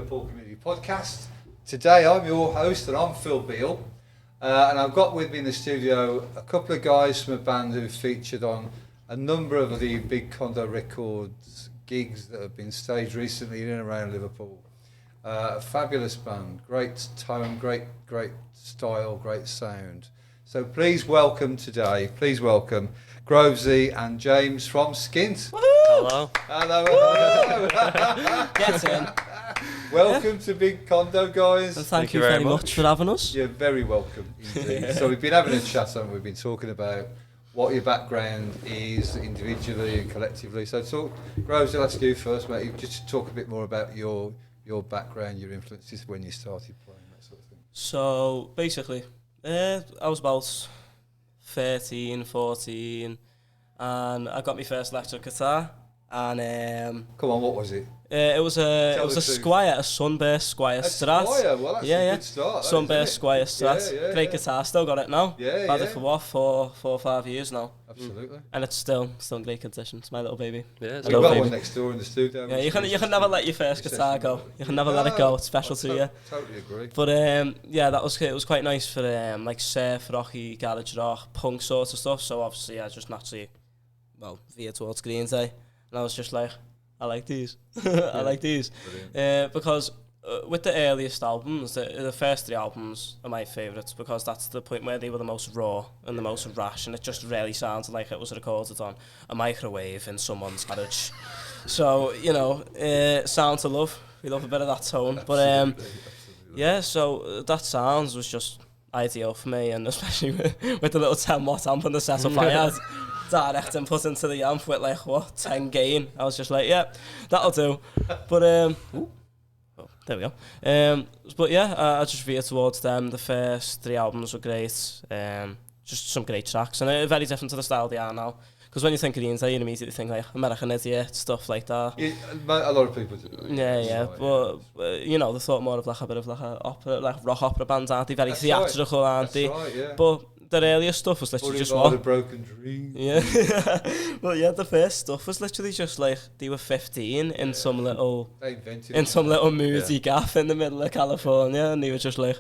Liverpool Community Podcast. Today I'm your host and I'm Phil Beale, and I've got with me in the studio a couple of guys from a band who featured on a number of the big Condo Records gigs that have been staged recently in and around Liverpool. A fabulous band, great tone, great style, great sound. So please welcome Grovesy and James from Skint. Hello. Hello. Get in. Welcome to Big Condo, guys. And thank you very much for having us. You're very welcome indeed. So we've been having a chat, haven't we? We've been talking about what your background is individually and collectively. So Groves, I'll ask you first, mate. Just talk a bit more about your background, your influences when you started playing, that sort of thing. So basically, I was about 13, 14, and I got my first electric guitar. And come on, what was it? It was a Squire, a Sunburst Squire Strat. Squire, well, that's a good start. Sunburst Squire Strat. Great guitar, still got it now. Had it for what, 4 or 5 years now. Absolutely. And it's still in great condition. It's my little baby. Yeah, we've got one next door in the studio. Yeah, you can never let your first guitar go. You can never let it go. It's special to you. Totally agree. But yeah, it was quite nice for like surf, rocky, garage rock, punk sort of stuff. So obviously I just naturally veered towards Green Day. And I was just like, I like these. I like these. Because with the earliest albums, the first 3 albums are my favourites because that's the point where they were the most raw and the most rash, and it just really sounded like it was recorded on a microwave in someone's garage. So, sound to love. We love a bit of that tone. But yeah, so that sounds was just ideal for me, and especially with the little 10-watt amp and the setup I had. Direct and put into the amp with 10 gain. I was just like, yeah, that'll do. But there we go. But yeah, I just veered towards them. The first 3 albums were great. Just some great tracks, and very different to the style they are now. Because when you think of Green Day, you immediately think like American Idiot, stuff like that. Yeah, a lot of people do. Yeah. But they thought more of a bit of a opera, rock opera band, aren't they? Very theatrical, aren't they? Right, yeah. But the earlier stuff was literally just what? A broken dream. Yeah. Well, yeah, the first stuff was literally just like they were 15 in some little moody gaff in the middle of California, and they were just like,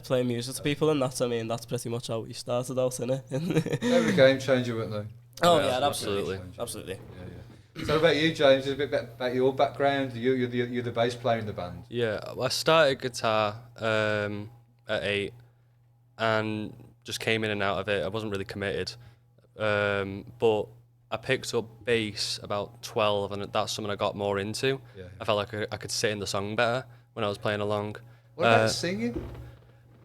playing music to people, and that's pretty much how we started out, innit? They were a game changer, weren't they? Oh yeah, absolutely. Yeah. So about you, James, a bit about your background. You're the bass player in the band. Yeah, I started guitar at 8 and just came in and out of it. I wasn't really committed, but I picked up bass about 12, and that's something I got more into. Yeah. I felt like I could sit in the song better when I was playing along. What about singing?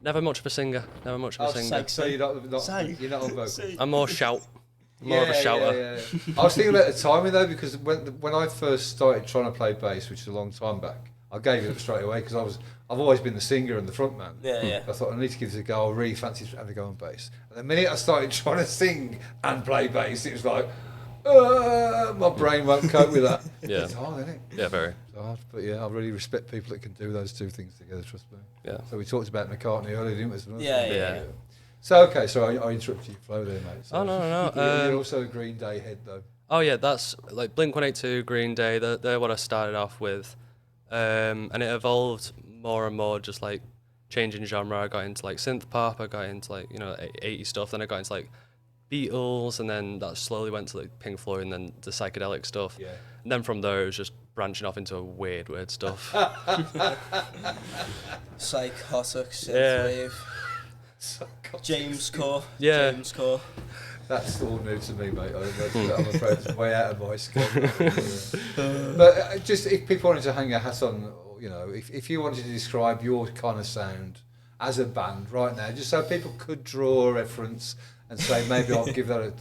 Never much of a singer. So you're not on vocals? I'm more shout. More of a shouter. Yeah. I was thinking about the timing though, because when I first started trying to play bass, which is a long time back, I gave it up straight away because I've always been the singer and the front man. Yeah. I thought I need to give this a go. I really fancied having a go on bass. And the minute I started trying to sing and play bass, it was like, my brain won't cope with that. Yeah. It's hard, isn't it? Yeah, very. It's hard, but yeah, I really respect people that can do those two things together. Trust me. Yeah. So we talked about McCartney earlier, didn't we? Yeah. So I interrupted your flow there, mate. So, no. You're also a Green Day head, though. Oh yeah, that's like Blink-182, Green Day. They're what I started off with, and it evolved more and more, just like changing genre. I got into like synth pop. I got into 80s stuff. Then I got into like Beatles, and then that slowly went to like Pink Floyd, and then the psychedelic stuff. Yeah. And then from there, it was just branching off into weird stuff. Psychotic synthwave. James Core. Yeah. James Core. That's all new to me, mate. I'm afraid it's way out of my scope. But just if people wanted to hang their hat on, if you wanted to describe your kind of sound as a band right now, just so people could draw a reference and say, maybe I'll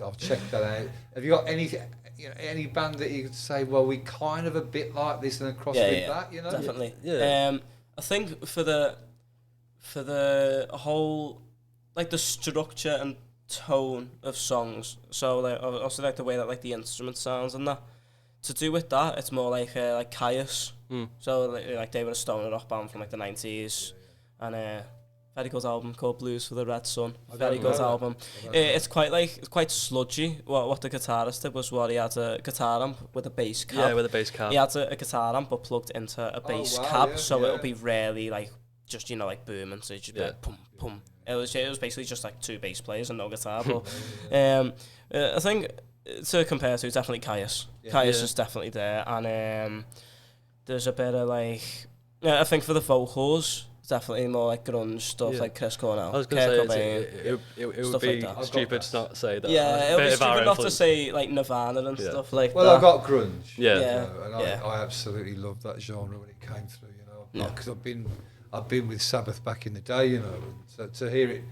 I'll check that out. Have you got any band that you could say, well, we kind of a bit like this and across with that, Definitely. Yeah. I think for the whole, like the structure and tone of songs, so like also like the way that like the instrument sounds and that, to do with that, it's more like Caius. So like they were a stoner rock band from like the 90s, and very good album called Blues for the Red Sun. I Very don't know good that. album. It's quite sludgy. What the guitarist did was he had a guitar amp with a bass cab. Yeah, with a bass cab. He had a guitar amp but plugged into a bass cab, so it'll be really like just like booming. So you just be like pum pum. It was basically just like two bass players and no guitar. But I think to compare to, definitely Caius. Caius is definitely there, and there's a bit of like I think for the vocals, it's definitely more like grunge stuff like Chris Cornell. I was going to say it would be like stupid to not say that. Yeah, it would be stupid not to say like Nirvana and stuff like that. Well, I got grunge. Yeah. I absolutely loved that genre when it came through. Because I've been with Sabbath back in the day. And so to hear it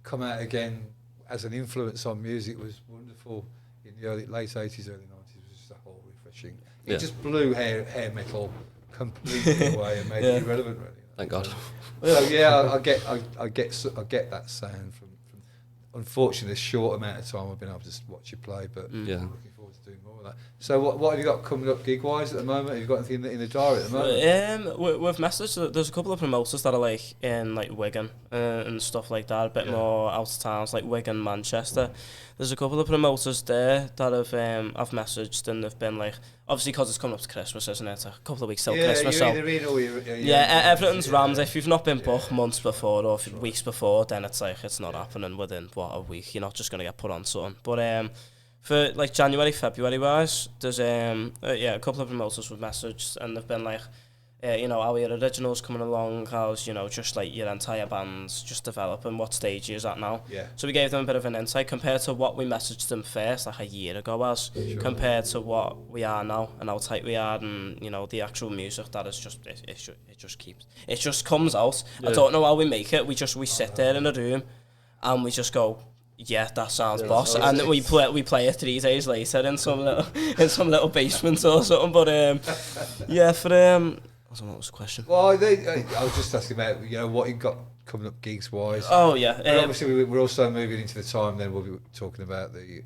come out again as an influence on music was wonderful. In the late 80s, early 90s, it was just a whole refreshing. It just blew hair metal completely away and made it irrelevant, really. Thank God. So yeah, I get that sound from unfortunately a short amount of time I've been able to watch you play, but I'm looking forward to doing more of that. So what have you got coming up gig wise at the moment? Have you got anything in the diary at the moment? We've messaged. There's a couple of promoters that are like in like Wigan and stuff like that, a bit more out of towns like Wigan, Manchester. There's a couple of promoters there that I've messaged, and they've been like, obviously because it's coming up to Christmas, isn't it? It's a couple of weeks till Christmas. You're either in or you're everything's rammed. If you've not been booked months before or weeks before, then it's like it's not happening within a week. You're not just gonna get put on something. But for like January, February wise, there's a couple of promoters we've messaged, and they've been like, how are your originals coming along? How's just like your entire band's just developing? What stage is at now? Yeah. So we gave them a bit of an insight compared to what we messaged them first, like a year ago, compared to what we are now and how tight we are, and the actual music that is just it just comes out. I don't know how we make it. We sit there in a room, and we just go, yeah, that sounds boss, and we play it 3 days later in some little basement or something. But what was the question? Well, I was just asking about what you got coming up gigs wise. Oh yeah, obviously we're also moving into the time. Then we'll be talking about the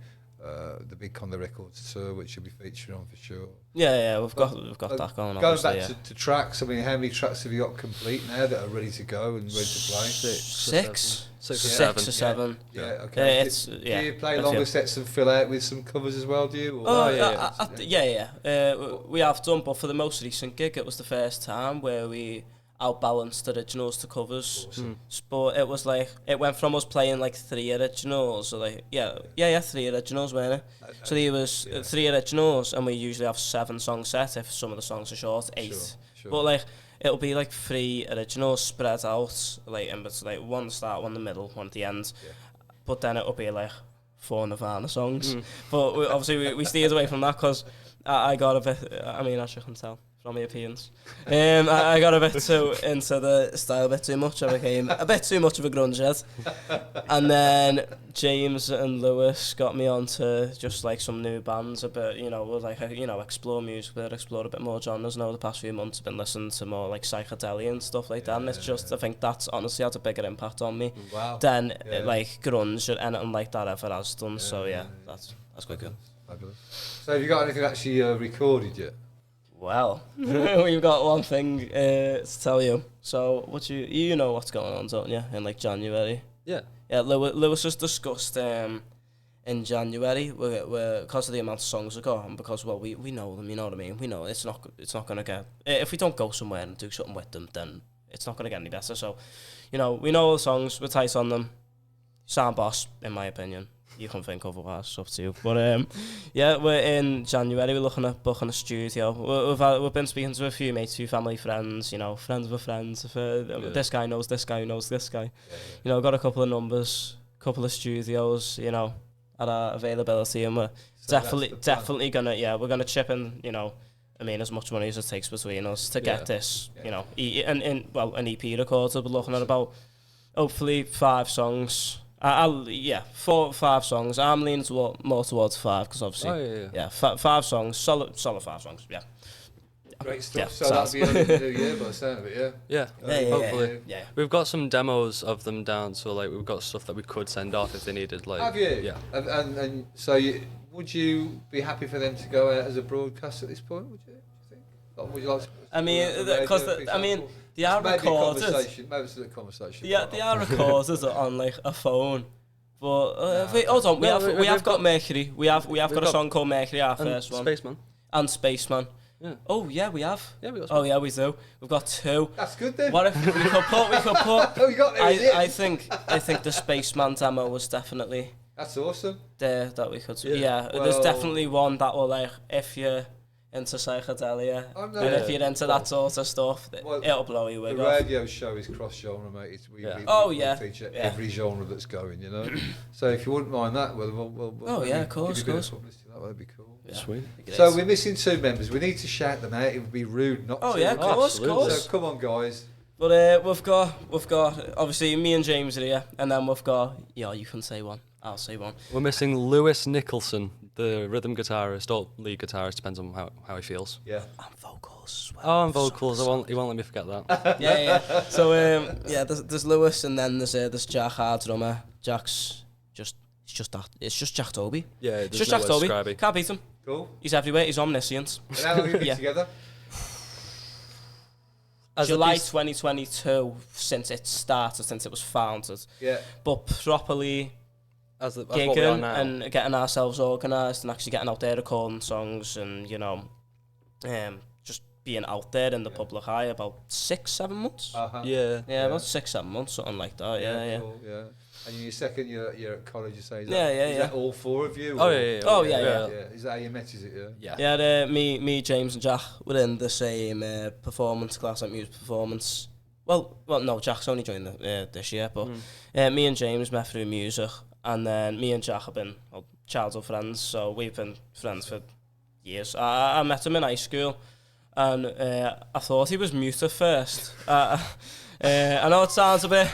big Conda Records tour, which you'll be featuring on for sure. Yeah, we've got that going on. Going back to tracks, I mean, how many tracks have you got complete now that are ready to go and ready to play? Six or seven. Yeah, okay. Do you play longer sets and fill out with some covers as well? Do you? Or? We have done, but for the most recent gig, it was the first time where we outbalanced originals to covers. Awesome. But it was like it went from us playing like 3 originals, or like 3 originals, weren't it? So there was 3 originals, and we usually have 7 song set if some of the songs are short, 8. Sure. But like it'll be like 3 originals spread out, like in between, like 1 at the start, 1 in the middle, 1 at the end. But then it'll be like 4 Nirvana songs. But obviously we steered away from that because I got a bit. I mean, as you can tell from my appearance, I got a bit too into the style, a bit too much. I became a bit too much of a grungehead. And then James and Lewis got me onto just like some new bands, a bit, explore music, explore a bit more genres. Now the past few months I've been listening to more like psychedelic and stuff like that, and it's just I think that's honestly had a bigger impact on me than like grunge or anything like that ever has done. That's quite good. Fabulous. So have you got anything actually recorded yet? Well, we've got one thing to tell you. So, you know what's going on, don't you? In like January. Yeah. Yeah. Lewis has discussed in January, because of the amount of songs we've got, and because we know them. You know what I mean? We know it's not gonna get, if we don't go somewhere and do something with them, then it's not gonna get any better. So, we know all the songs. We're tight on them. Sound boss, in my opinion. You can think otherwise, it's up to you. But we're in January. We're looking at booking a studio. We've been speaking to a few mates, few family friends. Friends of a friends. This guy knows this guy who knows this guy. Got a couple of numbers, couple of studios. At our availability, and we're definitely gonna chip in. I mean, as much money as it takes between us to get this. An EP recorded. We're looking at about hopefully 5 songs. 4 or 5 songs. I'm leaning more towards 5 because obviously, 5 songs, solid 5 songs. Yeah. Great stuff. So that'll be on the new year by the sound of it, yeah. Hopefully. Yeah. We've got some demos of them down, so like we've got stuff that we could send off if they needed. Like, have you? Yeah. And so would you be happy for them to go out as a broadcast at this point? Would you? Do you think? Would you like to, I mean, because they are recorded. Maybe it's a conversation. Yeah, they are recorded on like a phone. But wait, hold on, we have got Mercury. We have got a song called Mercury, our first one. Spaceman. And Spaceman. Yeah. Oh yeah, we have. Yeah, we got. Oh yeah, we do. We've got 2. That's good then. What if we could put? Oh, you got there. I think the Spaceman demo was definitely That's awesome. there that we could. Yeah. Yeah, there's definitely one that will like if you're into psychedelia and if you're into that sort of stuff, it'll blow you away. The radio show is cross-genre, mate. We feature every genre that's going, you know. So if you wouldn't mind that, we'll of course. That would be cool. Yeah. Sweet. So we're missing 2 members. We need to shout them out. It would be rude not to. Oh yeah, of course. So come on, guys. But we've got obviously me and James are here, and then we've got you can say one. I'll say one. We're missing Lewis Nicholson, the rhythm guitarist or lead guitarist, depends on how he feels. Yeah. And vocals as well. Oh, and vocals. He won't let me forget that. yeah. So there's Lewis, and then there's Jack, our drummer. Jack's it's just Jack Toby. Yeah, It's just Jack Toby. Can't beat him. Cool. He's everywhere. He's omniscient. And how long have you been together? July 2022, since it was founded. Yeah. But properly That's what we are gigging now. and getting ourselves organised and actually getting out there recording songs and, just being out there in the public eye about 6-7 months. Yeah. Yeah, about 6-7 months, something like that. Yeah. Cool, yeah. And your second year at college, you say? Is Yeah. that all 4 of you? Oh, or? yeah. Oh, yeah. Is that how you met, is it? Yeah. Yeah, me, James and Jack were in the same performance class, like music performance. Well, no, Jack's only joined this year, but me and James met through music, and then me and Jack have been childhood friends, so we've been friends for years. I met him in high school, and I thought he was mute at first. I know it sounds a bit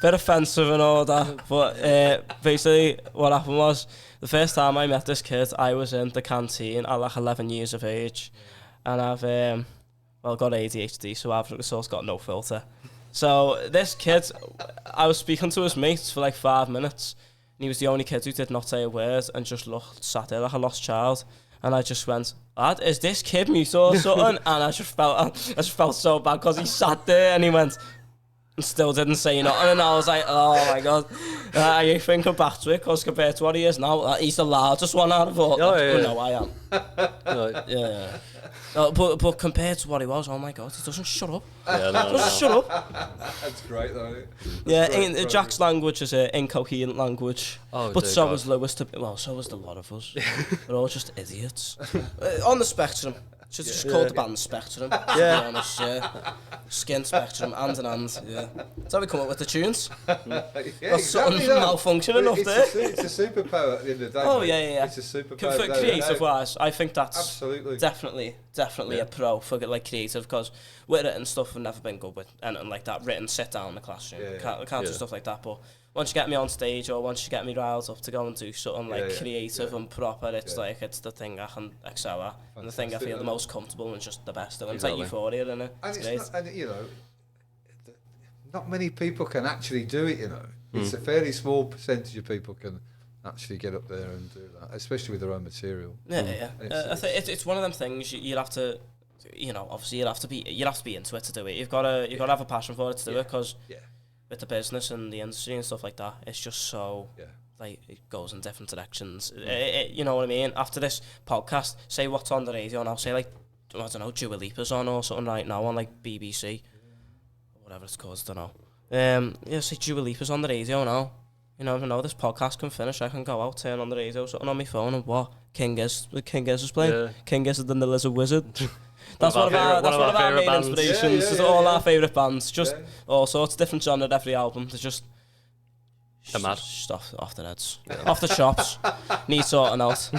offensive and all that, but basically what happened was, the first time I met this kid, I was in the canteen at like 11 years of age, and I've got ADHD, so I've sort of got no filter. So this kid, I was speaking to his mates for like 5 minutes, and he was the only kid who did not say a word and just sat there like a lost child. And I just went, "Lad, is this kid mute or something?" And I just felt so bad because he sat there and he went, and still didn't say nothing, and I was like, oh my god. You thinking back to it, because compared to what he is now, he's the largest one out of all. No, I am. Yeah. But compared to what he was, oh my god, he doesn't shut up. Doesn't shut up. That's great though, isn't it? Yeah, Jack's language is an incoherent language, but so was Lewis. So was a lot of us. We're all just idiots. On the spectrum. Should have just called the band Spectrum, to be honest, Skint, Spectrum, hand in hand, That's how we come up with the tunes. That's something malfunctioning up there. It's a superpower at the end of the day. Oh, yeah. It's a superpower. For creative-wise, I think that's absolutely definitely a pro for like creative, because with written stuff I've never been good with, and like that written sit down in the classroom. Can't do stuff like that, but once you get me on stage or once you get me riled up to go and do something like creative and proper, it's like it's the thing I can excel at, and the thing I feel the most comfortable and just the best at. It's like euphoria, isn't it? It's great. And not many people can actually do it. It's a fairly small percentage of people can actually get up there and do that, especially with their own material. Yeah. I think it's one of them things you'd have to. Obviously you'd have to be into it to do it. You've got to have a passion for it to do it, because with the business and the industry and stuff like that, it's just so like it goes in different directions. You know what I mean? After this podcast, say what's on the radio, and I'll say like, I don't know, Dua Lipa's on or something right now on like BBC or whatever it's called. I don't know. Say Dua Lipa's on the radio now. You never know, this podcast can finish, I can go out, turn on the radio, something on my phone, and what? King Giz is playing. Yeah. King Giz and the Lizard Wizard. That's one of our main bands. Inspirations. It's all our favourite bands. Just all sorts, different genre every album. They're just mad. Off their heads. Off the chops. Need sorting out.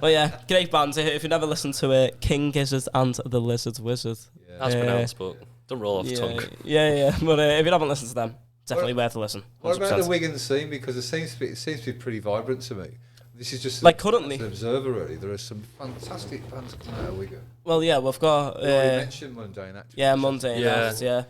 But yeah, great bands. If you never listened to it, King Gizzard and the Lizard Wizard. As pronounced, but don't roll off the tongue. Yeah. But if you haven't listened to them, definitely worth a listen. 100%. What about the Wigan scene? Because it seems to be pretty vibrant to me. This is just like currently an observer, really. There are some fantastic bands coming out of Wigan. Well, yeah, we've got. You mentioned Mundane, actually. Yeah, Mundane. Yeah.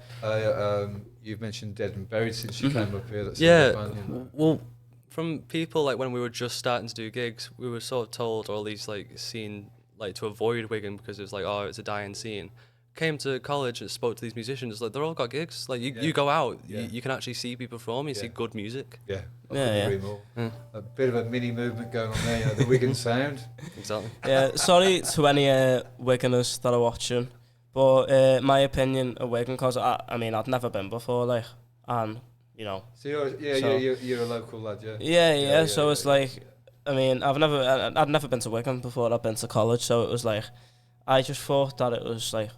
You've mentioned Dead and Buried since you came up here. That's a good band, Well, from people like when we were just starting to do gigs, we were sort of told, or at least like seen like to avoid Wigan because it was like, oh, it's a dying scene. Came to college and spoke to these musicians. Like, they're all got gigs. Like, you go out, you can actually see people perform. You see good music. Yeah, I couldn't agree more. A bit of a mini movement going on there. You know, the Wigan sound. Exactly. Yeah. Sorry to any Wiganers that are watching, but my opinion of Wigan, because I mean, I'd never been before, like, and you know. So you're a local lad, yeah. Yeah. So it's like, I mean, I'd never been to Wigan before. I'd been to college, so it was like, I just thought that it was like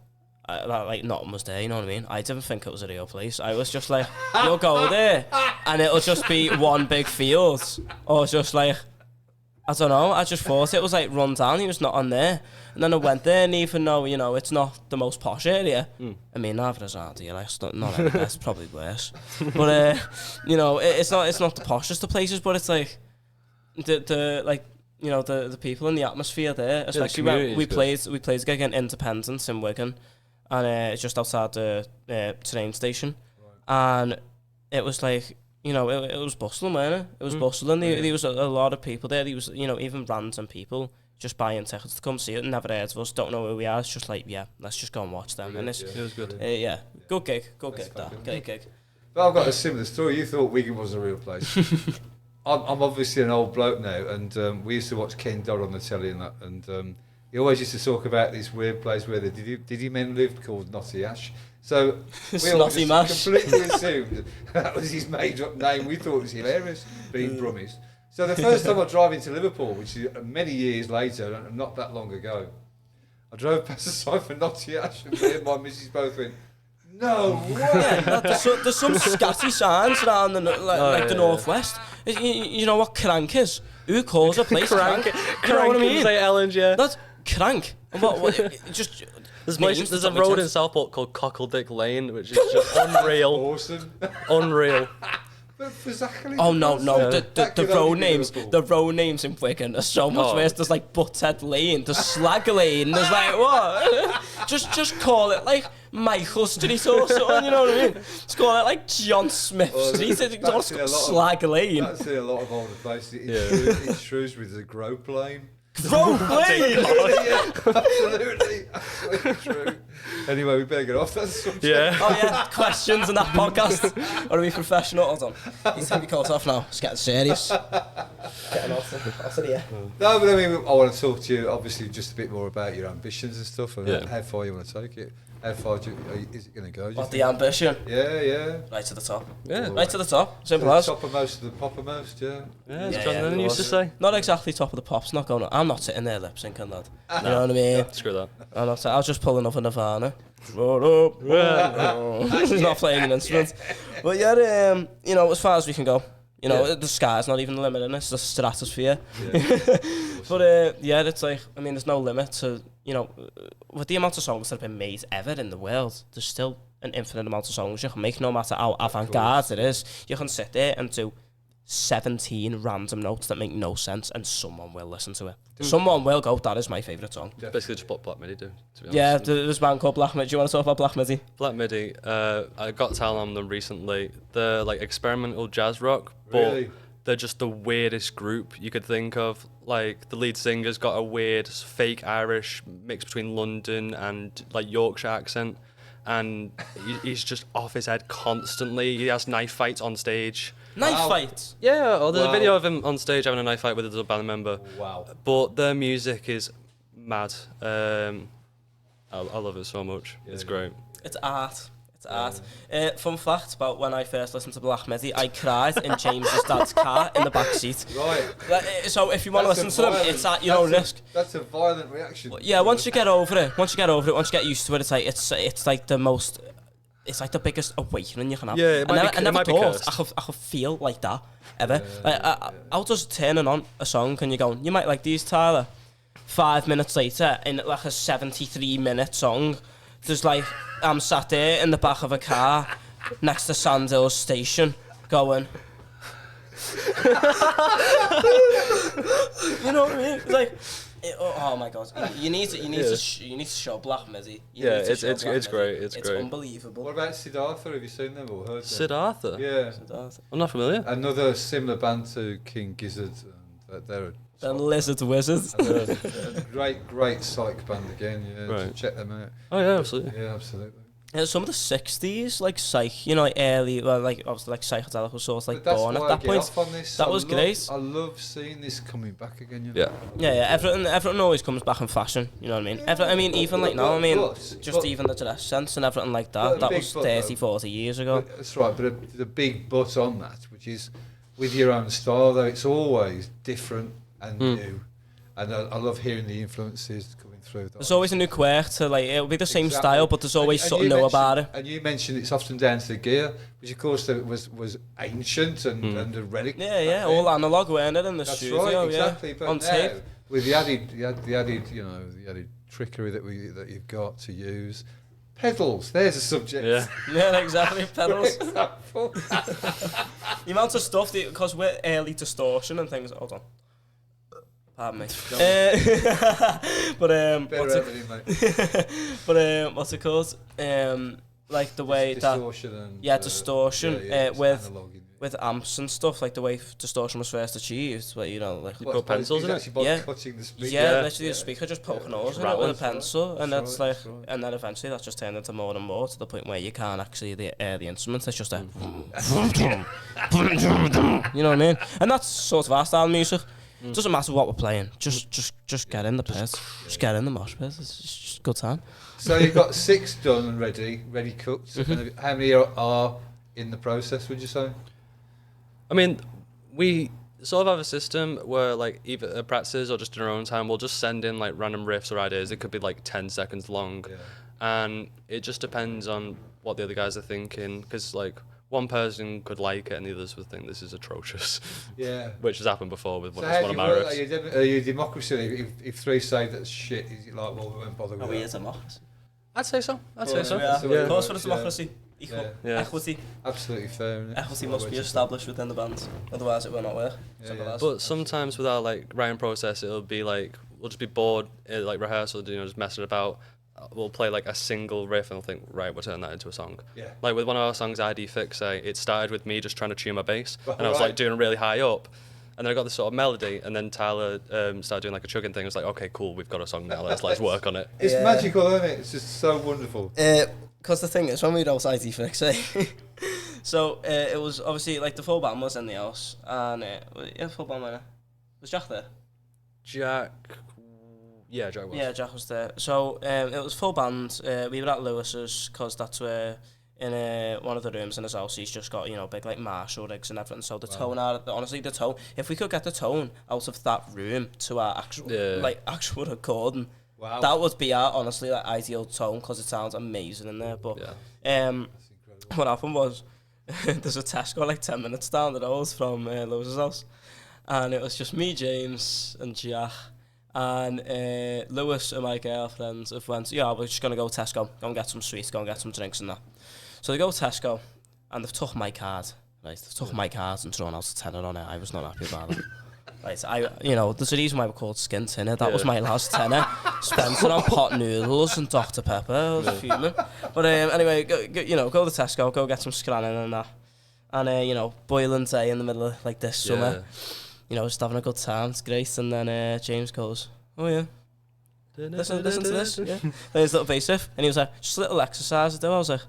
nothing was there, you know what I mean? I didn't think it was a real place. I was just like, you'll go there and it'll just be one big field, or just like, I don't know, I just thought it was like run down, he was not on there. And then I went there, and even though, you know, it's not the most posh area, I mean, neither is Ardea, like, it's not any best, probably worse. But, you know, it's not the poshest of places, but it's like, the like, you know, the people in the atmosphere there, especially when we played a gig in Independence in Wigan, and it's just outside the train station, and it was like, you know, it was bustling, wasn't it? It was bustling. There was a lot of people there. There was, you know, even random people just buying tickets to come see it, never heard of us, don't know who we are. It's just like, yeah, let's just go and watch them. And it was good. Good gig, great gig. But I've got a similar story. You thought Wigan was a real place. I'm obviously an old bloke now, and we used to watch Ken Dodd on the telly and that, and he always used to talk about this weird place where the Diddy men lived called Notty Ash. So we all just completely assumed that was his made-up name. We thought it was hilarious, being Brummies. So the first time I drove into Liverpool, which is many years later, not that long ago, I drove past the sign for Notty Ash, and me and my missus both went, no way! There's some scatty signs around the northwest. You know what crank is? Who calls a place crank? You know what I mean? St. Helens, yeah. That's crank. What just... There's a road in Southport called Cockledick Lane, which is just unreal. Awesome. Unreal. But for Zachary, no. The road names in Wigan are so much worse. There's like Butthead Lane, there's Slag Lane, there's like what? just call it like Michael Street or something, you know what I mean? Just call it like John Smith Street. Slag Lane. That's in a lot of older places. In Shrewsbury, there's a Grope Lane. Grope Lane! Yeah, absolutely true. Anyway, we better get off that subject. Yeah. Oh yeah, questions in that podcast. Are we professional? Hold on. He's taking your coat off now. It's getting serious. Getting off of here. No, but I mean, I want to talk to you, obviously, just a bit more about your ambitions and stuff, and how far you want to take it. How far is it going to go? What, the ambition? Yeah. Right to the top. Yeah. Right to the top. Simple as. Toppermost of the poppermost, yeah. Yeah, as John Lennon used to say. Not exactly top of the pops, not going on. I'm not sitting there lip syncing that. You know what I mean? Screw that. I'll just pull another Nirvana. He's not playing an instrument. But yeah, you know, as far as we can go. You know, the sky's not even the limit in it, it's the stratosphere. Yeah. But it's like, I mean, there's no limit to, you know, with the amount of songs that have been made ever in the world, there's still an infinite amount of songs you can make, no matter how avant-garde it is. You can sit there and do 17 random notes that make no sense, and someone will listen to it. Someone will go, that is my favourite song. Yeah. Basically just what Black Midi do, to be honest. Yeah, there's a band called Black Midi. Do you want to talk about Black Midi? Black Midi, I got talent on them recently. They're like experimental jazz rock, but really? They're just the weirdest group you could think of. Like, the lead singer's got a weird fake Irish mix between London and like Yorkshire accent, and he's just off his head constantly. He has knife fights on stage. Knife fights? Yeah, there's a video of him on stage having a knife fight with another band member. Wow. But their music is mad. I love it so much. It's great. It's art. Fun fact about when I first listened to Black Midi, I cried in James's dad's car in the back seat. Right. So if you want to listen to them, it's at your own risk. That's a violent reaction. Yeah, once you get over it, once you get used to it, it's like the most. It's like the biggest awakening you can have. Yeah, I never thought I could feel like that ever. How does turning on a song and you're going, you might like these, Tyler. 5 minutes later, in like a 73-minute song, there's like, I'm sat there in the back of a car next to Sandhills Station going. You know what I mean? It's like, oh my god! You need to show Black Midi. It's great. It's great. Unbelievable. What about Siddhartha? Have you seen them or heard them? Siddhartha? Yeah. Siddhartha. I'm not familiar. Another similar band to King Gizzard. They're The Lizard Wizards. a great psych band again. Yeah, Right. check them out. Oh yeah, absolutely. Yeah, absolutely. Some of the 60s, like psych, like early, well, like obviously like psychedelic was sort of like born at that point. That was great. I love seeing this coming back again. Yeah. Yeah, everything always comes back in fashion, you know what I mean? Even like now, even the dress sense and everything like that, that was 30, 40 years ago. That's right, but the big but on that, which is with your own style, though, it's always different and new. And I love hearing the influences coming through. There's always a new quirk to, like, it'll be the same style, but there's always something new about it. And you mentioned it's often down to the gear, which of course was ancient and a relic. Yeah, all analog, weren't it, in the studio? That's right, exactly. But on now, tape. with the added trickery that you've got to use. Pedals, there's a subject. Yeah, exactly, pedals. The amount of stuff, because we're early distortion and things. Hold on. Pardon me. What's it called? Like the way distortion with amps and stuff, like the way distortion was first achieved, where you put pencils in it. Cutting the speaker. Yeah, literally the speaker just poking holes in it with a pencil, and that's right. And then eventually that's just turned into more and more to the point where you can't actually the instruments. It's just a, you know what I mean? And that's sort of our style of music. Doesn't matter what we're playing. Just get in the pit. Just get in the mosh pit. It's just a good time. So you've got 6 done and ready cooked. And how many are in the process, would you say? I mean, we sort of have a system where, like, either at practices or just in our own time, we'll just send in like random riffs or ideas. It could be like 10 seconds long, and it just depends on what the other guys are thinking. Because like one person could like it and the others would think this is atrocious. Yeah, which has happened before with one of my riffs. Are you democracy? If 3 say that's shit, is it like, well, we won't bother with that? Are we a democracy? I'd say so. Of course, for the democracy. Equal. Equity. Absolutely fair. Equity must be established within the band, otherwise it will not work. But sometimes with our like writing process, it'll be like we'll just be bored at like rehearsal, just messing about. We'll play like a single riff and we'll think, right, we'll turn that into a song. Yeah. Like with one of our songs, ID Fix, it started with me just trying to tune my bass, and I was like doing really high up, and then I got this sort of melody, and then Tyler started doing like a chugging thing. I was like, okay, cool, we've got a song now. Let's work on it. It's magical, isn't it? It's just so wonderful. Because the thing is, when we wrote ID Fix, so it was obviously like the full band was in the house, and full band was Jack there? Jack was. Yeah, Jack was there. So it was full band. We were at Lewis's because that's where in one of the rooms in his house he's just got big like Marshall rigs and everything. So the tone honestly the tone. If we could get the tone out of that room to our actual recording. Wow. That would be our honestly like ideal tone because it sounds amazing in there. But what happened was there's a Tesco like 10 minutes down the road from Lewis's house, and it was just me, James, and Jack, and Lewis and my girlfriend have went. We're just gonna go to Tesco, go and get some sweets, go and get some drinks and that. So they go to Tesco, and they've took my card. Right, they've took my card and thrown out a tenner on it. I was not happy about it. Right, there's a reason why we're called Skint, innit? That was my last tenner. Spent it on pot noodles and Dr. Pepper. I was fuming. But anyway, go to Tesco, go get some scranning and that. And, boiling day in the middle of, like, this summer. Just having a good time. It's great. And then James goes, oh, yeah. Listen to this. Yeah. Then his little bass riff. And he was like, just a little exercise to do. I was like,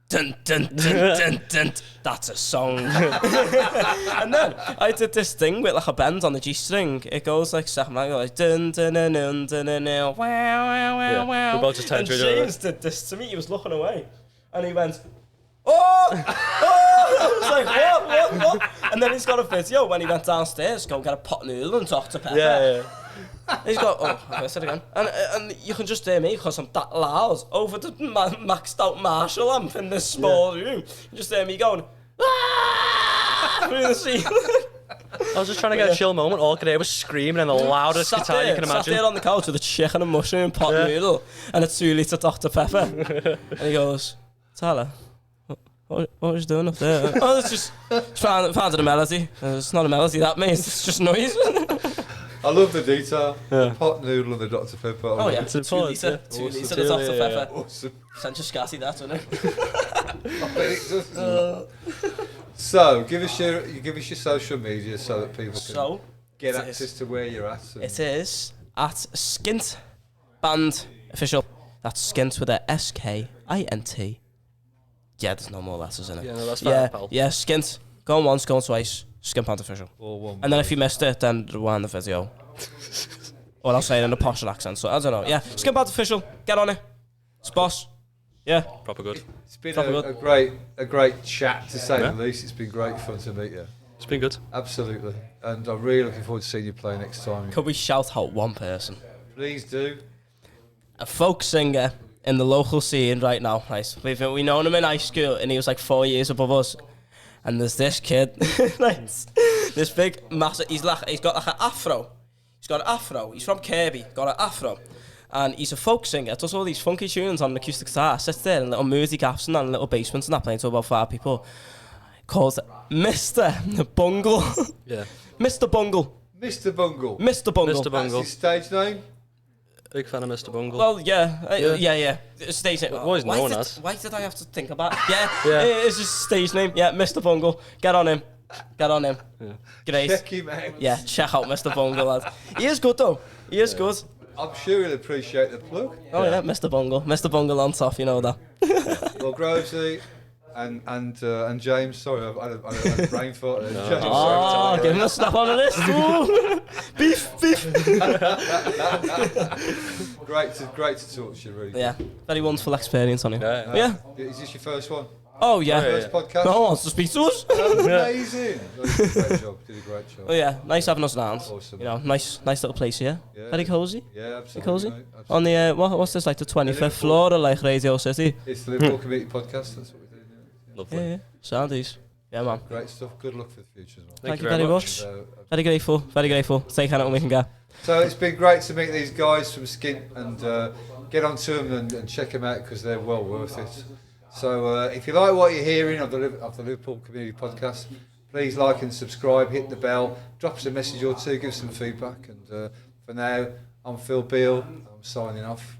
dun, dun, dun, dun, dun. That's a song. And then I did this thing with like a bend on the G string. It goes like second line, like dun dun dun dun dun dun dun wow wow wow. We're just and James did this to me. He was looking away, and he went, oh. I was like, what? And then he's got a video when he went downstairs to go and get a pot noodle and Dr. Pepper. Yeah. He's got, I said again. And you can just hear me because I'm that loud over the maxed out Marshall amp in this small room. You just hear me going, through the ceiling. I was just trying to get a chill moment. All I could hear was screaming in the loudest guitar you can imagine. Sat there on the couch with a chicken and mushroom pot noodle and a 2-litre Dr. Pepper. And he goes, Tyler, what are you doing up there? It's just found a melody. It's not a melody, that means it's just noise. I love the detail. The pot noodle and the Dr. Pepper. Oh yeah, 2 litre of Dr. Pepper. Awesome. Sent you scatty that, doesn't it? I bet it does. So, give us your social media so that people can. So, get access to where you're at? It is at Skint Band Official. That's Skint with a SKINT. Yeah, there's no more letters in it. Yeah, no, that's fine, pal. Yeah, Skint. Going once, going twice. Skint Band Official. All one And then if you missed it, then rewind the video. Or I'll say it in a posh accent, so I don't know. Yeah, Skint Band Official. Get on it. It's boss. Yeah. Proper good. It's been a great chat, to say the least. It's been great fun to meet you. It's been good. Absolutely. And I'm really looking forward to seeing you play next time. Could we shout out one person? Please do. A folk singer in the local scene right now. Right? We known him in high school, and he was like 4 years above us. And there's this kid, right? This big, massive. He's got like an afro. He's got an afro. He's from Kirby. Got an afro. And he's a folk singer, does all these funky tunes on an acoustic guitar, sits there in little moody gaps and little basements and that, playing to about 5 people. Called Mr. Bungle. Yeah. Mr. Bungle. Mr. Bungle. That's his stage name? Big fan of Mr. Bungle. Well, yeah. Stage name. What he's known as. Why did I have to think about it? Yeah, it's just stage name. Yeah, Mr. Bungle. Get on him. Yeah. Great. Check him out. Yeah, check out Mr. Bungle, lad. He is good, though. He is good. I'm sure he'll appreciate the plug. Oh, yeah, Mr. Bungle. Mr. Bungle on top, you know that. Well, Grovesy and James, sorry, I had a brain fart. Oh, give him a snap on the list. Ooh. Beef. Great to talk to you, really. Yeah, very wonderful experience on you. Yeah. Is this your first one? Oh, yeah. First podcast? No one wants to speak to us. Amazing. Did a great job. Oh, yeah, nice having us around. Awesome. You know, nice little place here. Yeah. Very cosy. Yeah, absolutely. Cozy. Mate, absolutely. On the, what's this, like the 25th floor of like Radio City? It's the Liverpool Community Podcast, that's what we're doing. Yeah. Lovely. Yeah. Soundies. Yeah, man. Great stuff. Good luck for the future as well. Thank you very much. Very grateful. Take anything we can get. So it's been great to meet these guys from Skint and get on to them and check them out because they're well worth it. So if you like what you're hearing of the Liverpool Community Podcast, please like and subscribe, hit the bell, drop us a message or two, give us some feedback. And for now, I'm Phil Beale. I'm signing off.